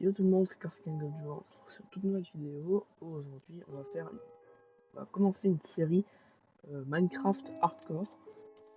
Yo tout le monde, c'est Karsken Gojo, on se retrouve sur toute nouvelle vidéo. Aujourd'hui, on va commencer une série Minecraft Hardcore.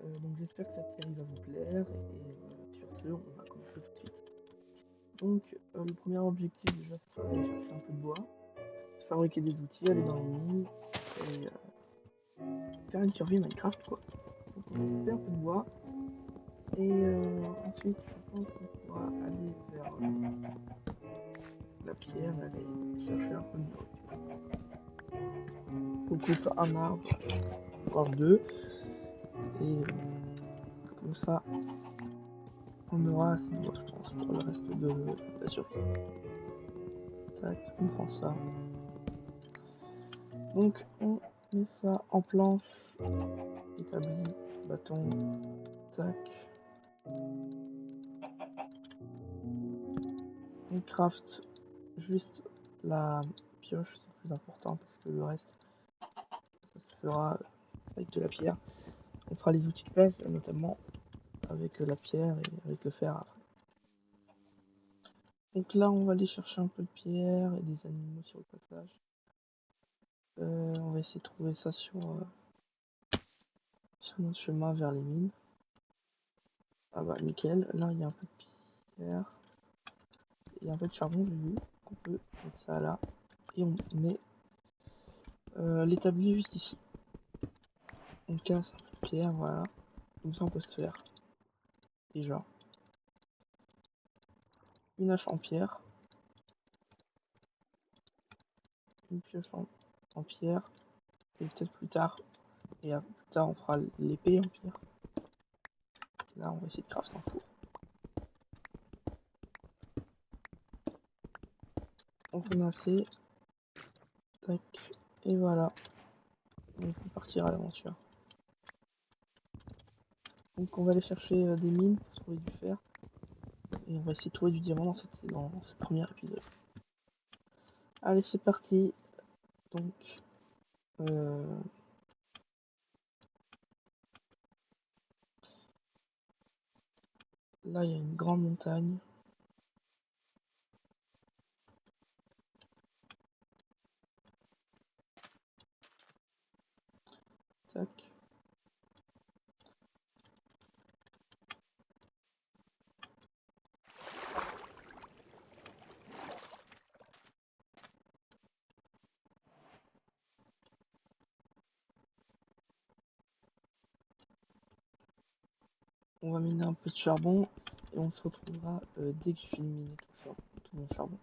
Donc j'espère que cette série va vous plaire et sur ce, on va commencer tout de suite. Donc le premier objectif déjà, ce sera d'aller chercher un peu de bois, fabriquer des outils, aller dans les mines et faire une survie Minecraft quoi. Donc on va couper un peu de bois et ensuite je pense qu'on pourra aller vers la pierre, aller chercher un peu de nourriture. On coupe un arbre, voire deux, et comme ça, on aura assez de bois, je pense, pour le reste de la survie. Tac, on prend ça. Donc, on met ça en planche, établi, bâton, tac. On craft juste la pioche, c'est plus important parce que le reste, ça se fera avec de la pierre. On fera les outils de base, notamment avec la pierre et avec le fer après. Donc là, on va aller chercher un peu de pierre et des animaux sur le passage. On va essayer de trouver ça sur notre chemin vers les mines. Ah bah nickel, là il y a un peu de pierre. Il y a un peu de charbon, j'ai vu. On peut mettre ça là. Et on met l'établi juste ici. On casse un peu de pierre, voilà. Comme ça on peut se faire. Déjà. Une hache en pierre. Une pioche en pierre. Et peut-être plus tard. Et plus tard on fera l'épée en pierre. Là on va essayer de crafter un four. Donc on a assez. Tac. Et voilà. On peut partir à l'aventure. Donc on va aller chercher des mines pour trouver du fer. Et on va essayer de trouver du diamant dans ce premier épisode. Allez, c'est parti. Donc, là, il y a une grande montagne. Tac. On va miner un peu de charbon et on se retrouvera dès que je finis de miner tout mon charbon.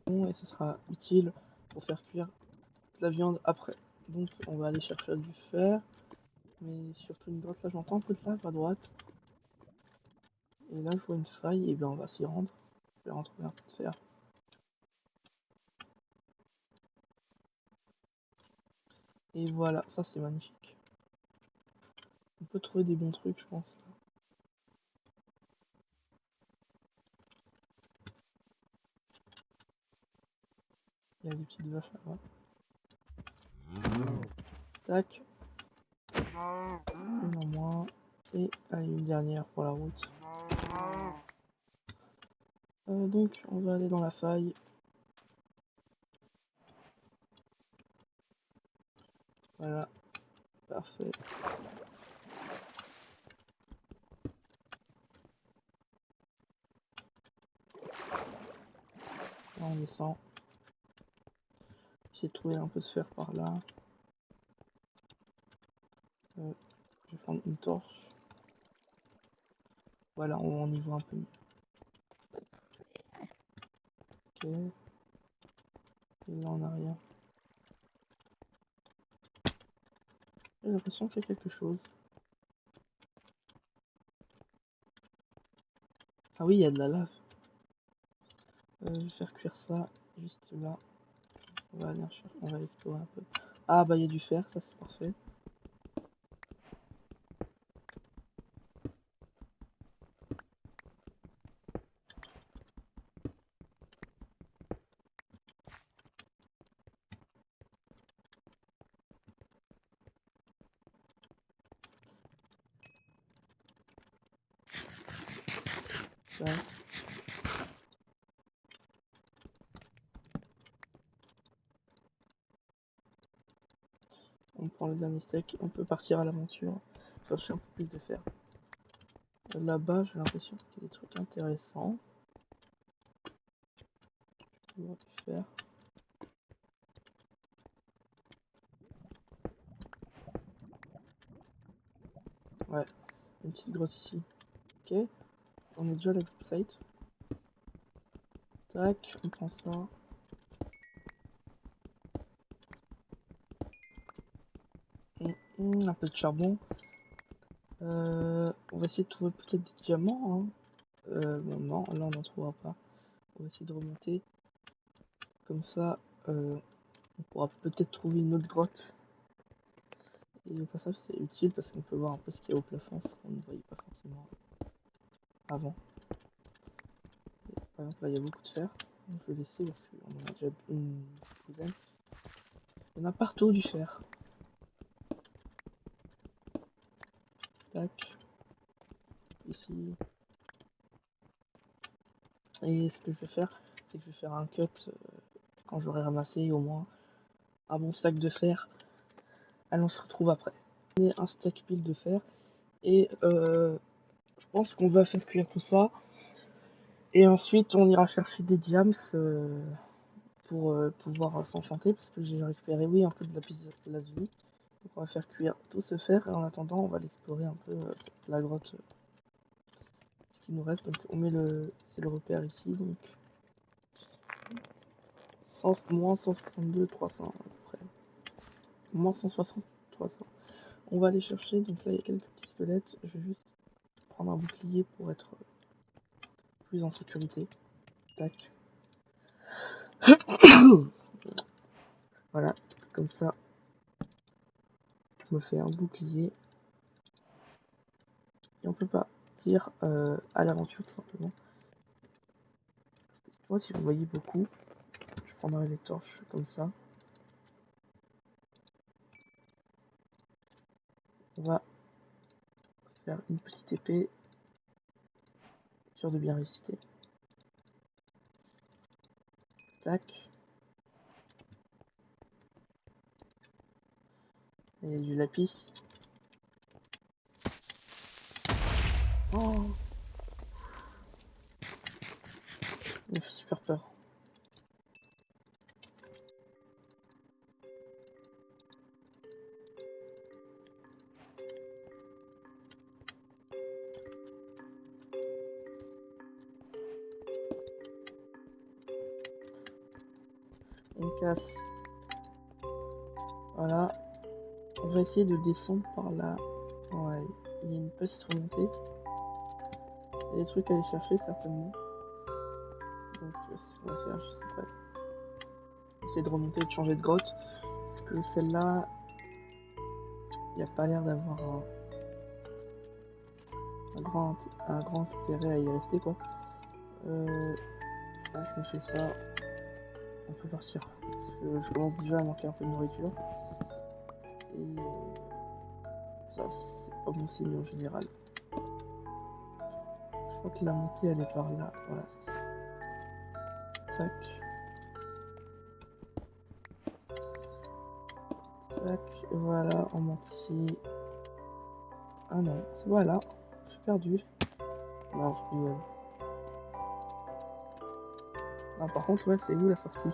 Bon, et ce sera utile pour faire cuire de la viande après. Donc on va aller chercher du fer, mais surtout une grosse, là j'entends un peu de lave à droite. Et là je vois une faille, et bien on va s'y rendre. Je vais retrouver un peu de fer. Et voilà, ça c'est magnifique. On peut trouver des bons trucs je pense. Il y a des petites vaches là-bas. Tac. Une en moins. Et allez, une dernière pour la route. Donc on va aller dans la faille. Voilà. Parfait. Là on descend. Essayer de trouver un peu de fer par là. Je vais prendre une torche. Voilà, on y voit un peu mieux. Ok. Et là on a rien. J'ai l'impression qu'il y a quelque chose. Ah oui, il y a de la lave. Je vais faire cuire ça juste là. On va aller chercher, on va explorer un peu. Ah bah il y a du fer, ça c'est parfait. ça. On prend le dernier steak, on peut partir à l'aventure, chercher un peu plus de fer. Là-bas, j'ai l'impression qu'il y a des trucs intéressants. On va faire. Ouais, une petite grotte ici. Ok, on est déjà à la site. Tac, on prend ça. Un peu de charbon. On va essayer de trouver peut-être des diamants. Hein. Bon, non, là on n'en trouvera pas. On va essayer de remonter. Comme ça, on pourra peut-être trouver une autre grotte. Et au passage, c'est utile parce qu'on peut voir un peu ce qu'il y a au plafond, ce qu'on ne voyait pas forcément avant. Et par exemple, là il y a beaucoup de fer. Donc, je vais laisser parce qu'on en a déjà une douzaine. Il y en a partout du fer. Tac. Ici. Et ce que je vais faire, c'est que je vais faire un cut quand j'aurai ramassé au moins un bon stack de fer. Allez, on se retrouve après. Et un stack pile de fer. Et je pense qu'on va faire cuire tout ça. Et ensuite, on ira chercher des diams pour pouvoir s'enchanter. Parce que j'ai récupéré, oui, un peu de la lazuli. Donc on va faire cuire tout ce fer. Et en attendant, on va l'explorer un peu la grotte. Ce qui nous reste. Donc on met c'est le repère ici. Donc moins 162, 300 à peu près. Moins 160, 300. On va aller chercher. Donc là, il y a quelques petits squelettes. Je vais juste prendre un bouclier pour être plus en sécurité. Tac. Voilà, comme ça, je me fais un bouclier. Et on peut partir à l'aventure tout simplement. Moi, si vous voyez beaucoup, je prendrai les torches comme ça. On va faire une petite épée, sûr de bien résister. Tac. Et il y a du lapis. Oh, il me fait super peur. On casse. Voilà. On va essayer de descendre par là. Ouais, il y a une petite remontée. Il y a des trucs à aller chercher certainement. Donc c'est ce qu'on va faire juste après. Essayer de remonter et de changer de grotte. Parce que celle-là, il n'y a pas l'air d'avoir un grand intérêt à y rester quoi. Là, je me fais ça. On peut partir. Parce que je commence déjà à manquer un peu de nourriture. Et ça, c'est pas bon signe en général. Je crois que la montée elle est par là. Voilà, c'est ça. Tac. Tac. Voilà, on monte ici. Ah non, voilà. Je suis perdu. Non, je rigole. Ah, par contre, ouais, c'est où la sortie?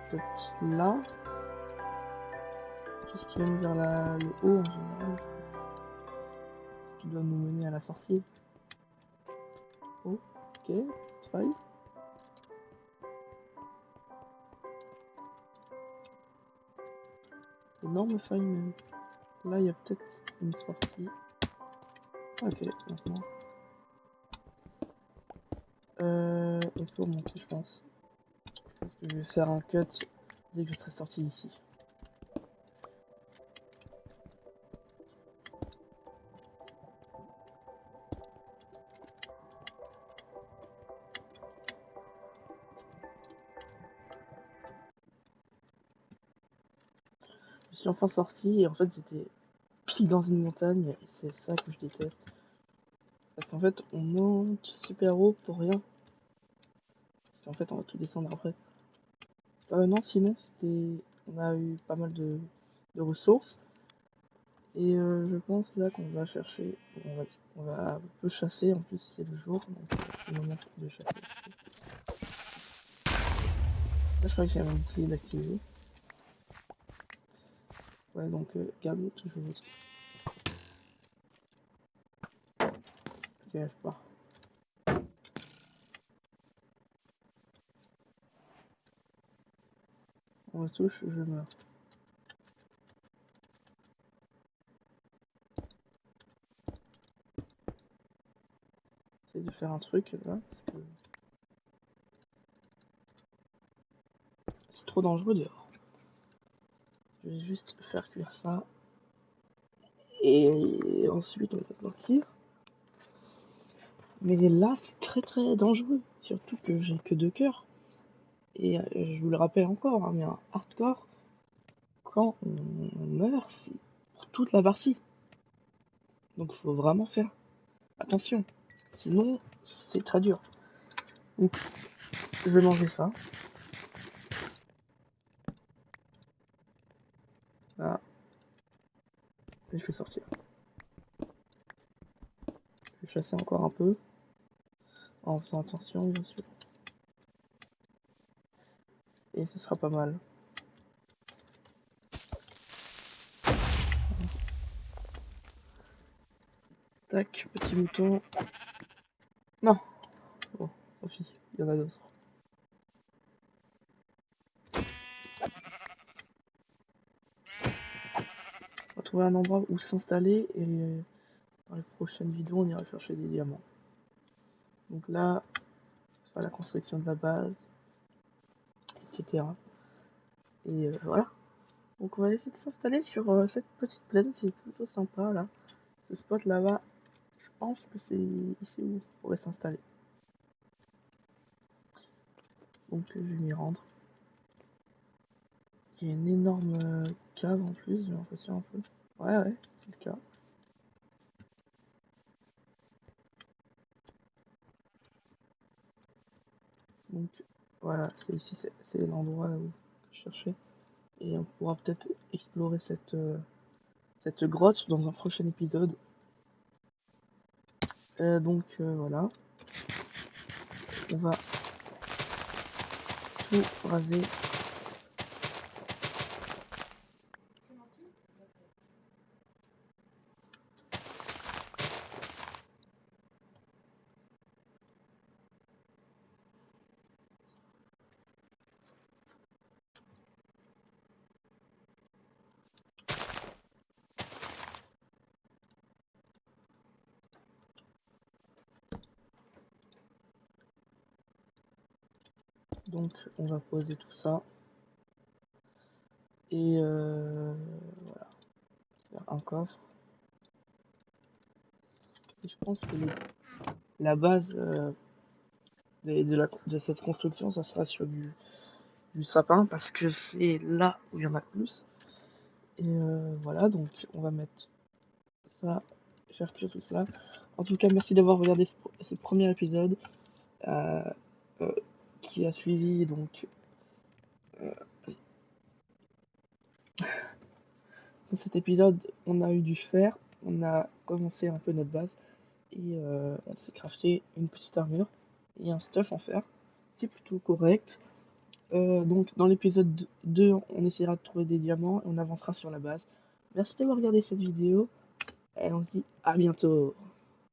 Peut-être là. Tout ce qui mène vers le haut en général. Ce qui doit nous mener à la sortie. Oh, ok, faille. Énorme faille même. Là, il y a peut-être une sortie. Ok, maintenant. Il faut remonter, je pense. Je pense que je vais faire un cut dès que je serai sorti d'ici. suis enfin sorti et en fait j'étais pile dans une montagne et c'est ça que je déteste. Parce qu'en fait on monte super haut pour rien. Parce qu'en fait on va tout descendre après. Non, sinon c'était. On a eu pas mal de ressources. Et je pense là qu'on va chercher. On va un peu chasser, en plus c'est le jour, donc c'est le moment de chasser. Là je crois que j'ai un bouclier d'activer. Ouais, donc garde toujours. Ok, je pars. On me touche, je meurs. J'essaie de faire un truc là, parce que c'est trop dangereux dehors. Je vais juste faire cuire ça. Et ensuite on va sortir. Mais là c'est très très dangereux. Surtout que j'ai que 2 cœurs. Et je vous le rappelle encore, hein, mais un hardcore, quand on meurt, c'est pour toute la partie. Donc faut vraiment faire attention. Sinon, c'est très dur. Donc, je vais manger ça. Là. Et je vais sortir. Je vais chasser encore un peu. En faisant attention, bien sûr. Et ce sera pas mal. Tac, petit mouton. Non. Bon, tant pis, il y en a d'autres. On va trouver un endroit où s'installer et dans les prochaines vidéos, on ira chercher des diamants. Donc là, on va la construction de la base, etc. Et voilà. Donc on va essayer de s'installer sur cette petite plaine, c'est plutôt sympa là. Ce spot là-bas, je pense que c'est ici où on pourrait s'installer. Donc je vais m'y rendre. Il y a une énorme cave en plus, j'ai l'impression un peu. Ouais, c'est le cas. Donc voilà, c'est ici, c'est l'endroit où je cherchais. Et on pourra peut-être explorer cette grotte dans un prochain épisode. Donc voilà. On va tout raser. Donc on va poser tout ça. Et voilà. Faire un coffre. Et je pense que la base de cette construction, ça sera sur du sapin parce que c'est là où il y en a le plus. Et voilà, donc on va mettre ça, faire cuire tout ça. En tout cas, merci d'avoir regardé ce premier épisode euh, euh, qui a suivi. Donc, dans cet épisode, on a eu du fer, on a commencé un peu notre base et on s'est crafté une petite armure et un stuff en fer. C'est plutôt correct. Donc dans l'épisode 2, on essaiera de trouver des diamants et on avancera sur la base. Merci d'avoir regardé cette vidéo et on se dit à bientôt.